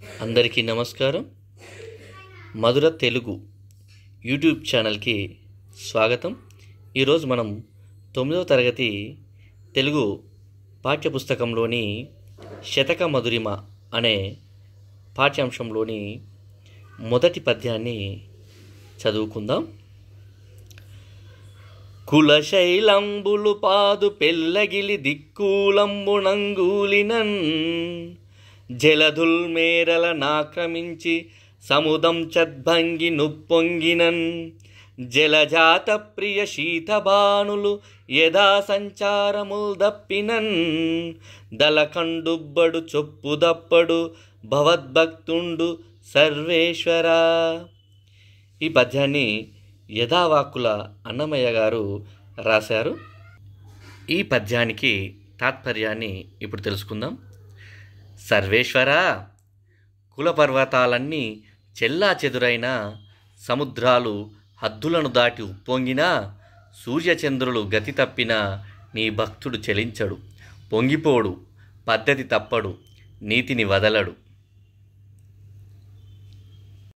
అందరికీ నమస్కారం. మధుర తెలుగు యూట్యూబ్ ఛానల్కి స్వాగతం. ఈరోజు మనం 9వ తరగతి తెలుగు పాఠ్యపుస్తకంలోని శతక మధురిమ అనే పాఠ్యాంశంలోని మొదటి పద్యాన్ని చదువుకుందాం. కులశైలంబులు పాదు పెళ్ళగిలి దిక్కులంబునంగూలినన్ జలధుల్మేరల నాక్రమించి సముదం చద్భంగి నుప్పొంగినన్ జలజాత ప్రియ శీతభానులు యథా సంచారముల్ దప్పినన్ దళకండుబ్బడు చొప్పుదప్పడు భవద్భక్తుండు సర్వేశ్వర. ఈ పద్యాన్ని యథావాక్కుల అన్నమయ్య గారు రాశారు. ఈ పద్యానికి తాత్పర్యాన్ని ఇప్పుడు తెలుసుకుందాం. సర్వేశ్వర, కులపర్వతాలన్నీ చెల్లా చెదురైన, సముద్రాలు హద్దులను దాటి ఉప్పొంగినా, సూర్యచంద్రులు గతి తప్పిన నీ భక్తుడు చెలించడు, పొంగిపోడు, పద్ధతి తప్పడు, నీతిని వదలడు.